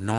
9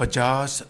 50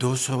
200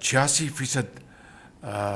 86%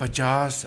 50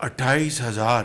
28,000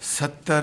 70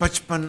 55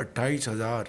28,000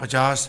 50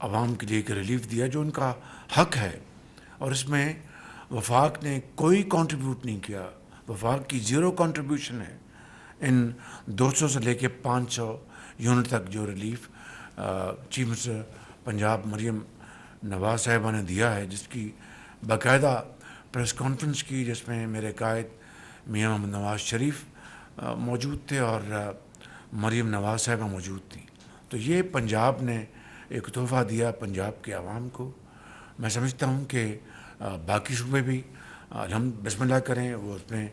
عوام کے لیے ایک ریلیف دیا جو ان کا حق ہے، اور اس میں وفاق نے کوئی کنٹریبیوٹ نہیں کیا. وفاق کی زیرو کنٹریبیوشن ہے ان 200 سے لے کے 500 یونٹ تک جو relief chief minister Punjab Maryam Nawaz صاحبہ نے دیا ہے، جس کی باقاعدہ پریس کانفرنس کی، جس میں میرے قائد میاں محمد نواز شریف موجود تھے اور مریم نواز صاحبہ موجود تھیں. تو یہ پنجاب نے ایک تحفہ دیا پنجاب کے عوام کو. میں سمجھتا ہوں کہ باقی صوبے بھی ہم بسم اللہ کریں، وہ اس میں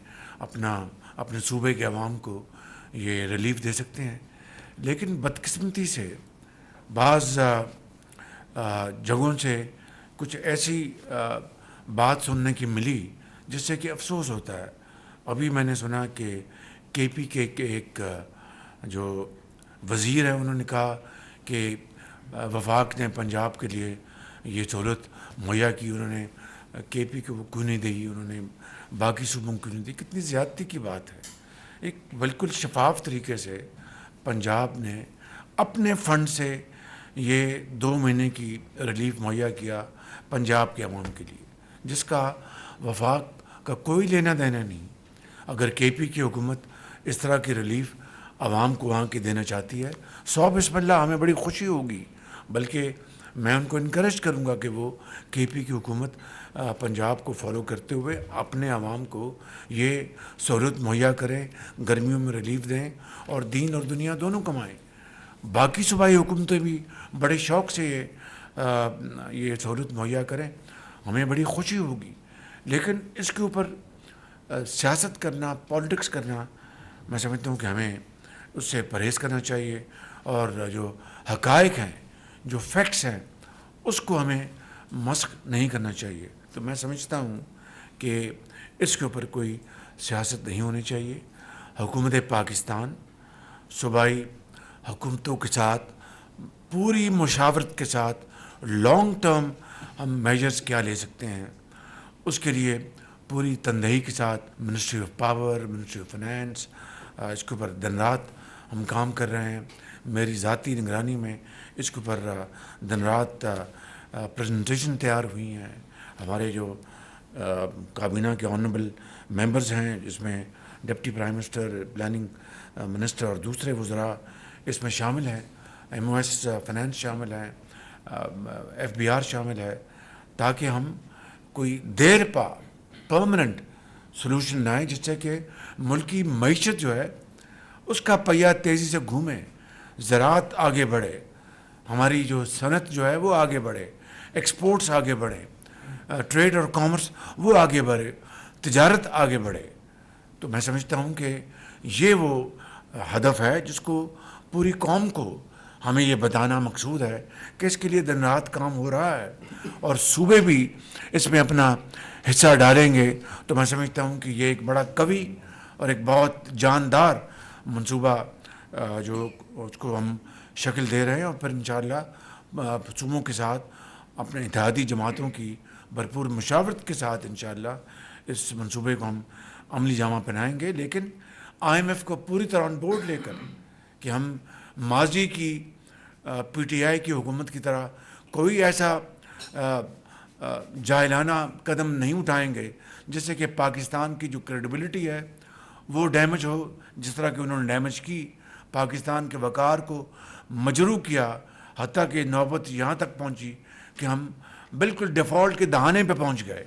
اپنے صوبے کے عوام کو یہ ریلیف دے سکتے ہیں. لیکن بدقسمتی سے بعض جگہوں سے کچھ ایسی بات سننے کی ملی جس سے کہ افسوس ہوتا ہے. ابھی میں نے سنا کہ کے پی کے ایک جو وزیر ہے، انہوں نے کہا کہ وفاق نے پنجاب کے لیے یہ سہولت مہیا کی، انہوں نے کے پی کو کیوں نہیں دی، انہوں نے باقی صوبوں کو کیوں نہیں دی. کتنی زیادتی کی بات ہے. ایک بالکل شفاف طریقے سے پنجاب نے اپنے فنڈ سے یہ 2 مہینے کی ریلیف مہیا کیا پنجاب کے عوام کے لیے، جس کا وفاق کا کوئی لینا دینا نہیں. اگر کے پی کی حکومت اس طرح کی ریلیف عوام کو وہاں کی دینا چاہتی ہے، بسم اللہ، ہمیں بڑی خوشی ہوگی. بلکہ میں ان کو انکریج کروں گا کہ وہ کے پی کی حکومت پنجاب کو فالو کرتے ہوئے اپنے عوام کو یہ سہولت مہیا کریں، گرمیوں میں ریلیف دیں اور دین اور دنیا دونوں کمائیں. باقی صوبائی حکومتیں بھی بڑے شوق سے یہ سہولت مہیا کریں، ہمیں بڑی خوشی ہوگی. لیکن اس کے اوپر سیاست کرنا، پالیٹکس کرنا، میں سمجھتا ہوں کہ ہمیں اس سے پرہیز کرنا چاہیے، اور جو حقائق ہیں، جو فیکٹس ہیں، اس کو ہمیں مسخ نہیں کرنا چاہیے. تو میں سمجھتا ہوں کہ اس کے اوپر کوئی سیاست نہیں ہونی چاہیے. حکومت پاکستان صوبائی حکومتوں کے ساتھ پوری مشاورت کے ساتھ لانگ ٹرم ہم میجرز کیا لے سکتے ہیں، اس کے لیے پوری تندہی کے ساتھ ministry of power, ministry of finance, اس کے اوپر دن رات ہم کام کر رہے ہیں. میری ذاتی نگرانی میں اس کے اوپر دن رات پریزنٹیشن تیار ہوئی ہیں. ہمارے جو کابینہ کے آنریبل ممبرز ہیں، جس میں deputy prime minister, planning minister اور دوسرے وزراء اس میں شامل ہیں، ایم او ایس فائنانس شامل ہیں، ایف بی آر شامل ہے، تاکہ ہم کوئی دیر پا پرماننٹ سلوشن لائیں، جس سے کہ ملکی معیشت جو ہے اس کا پہیہ تیزی سے گھومے، زراعت آگے بڑھے، ہماری جو صنعت جو ہے وہ آگے بڑھے، ایکسپورٹس آگے بڑھے، ٹریڈ اور کامرس وہ آگے بڑھے، تجارت آگے بڑھے. تو میں سمجھتا ہوں کہ یہ وہ ہدف ہے جس کو پوری قوم کو ہمیں یہ بتانا مقصود ہے کہ اس کے لیے دن رات کام ہو رہا ہے، اور صوبے بھی اس میں اپنا حصہ ڈالیں گے. تو میں سمجھتا ہوں کہ یہ ایک بڑا قوی اور ایک بہت جاندار منصوبہ جو اس کو ہم شکل دے رہے ہیں، اور پھر انشاءاللہ صوبوں کے ساتھ اپنے اتحادی جماعتوں کی بھرپور مشاورت کے ساتھ انشاءاللہ اس منصوبے کو ہم عملی جامہ پہنائیں گے. لیکن آئی ایم ایف کو پوری طرح آن بورڈ لے کر کہ ہم ماضی کی پی ٹی آئی کی حکومت کی طرح کوئی ایسا جاہلانہ قدم نہیں اٹھائیں گے جس سے کہ پاکستان کی جو کریڈیبلٹی ہے وہ ڈیمیج ہو، جس طرح کہ انہوں نے ڈیمیج کی، پاکستان کے وقار کو مجروح کیا، حتیٰ کہ نوبت یہاں تک پہنچی کہ ہم بالکل ڈیفالٹ کے دہانے پہ پہنچ گئے.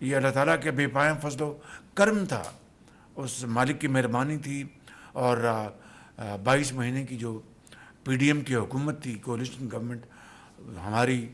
یہ اللہ تعالیٰ کے بے پائے فضل و کرم تھا، اس مالک کی مہربانی تھی. اور 22 مہینے کی جو پی ڈی ایم کی حکومت تھی، کولیشن گورنمنٹ، ہماری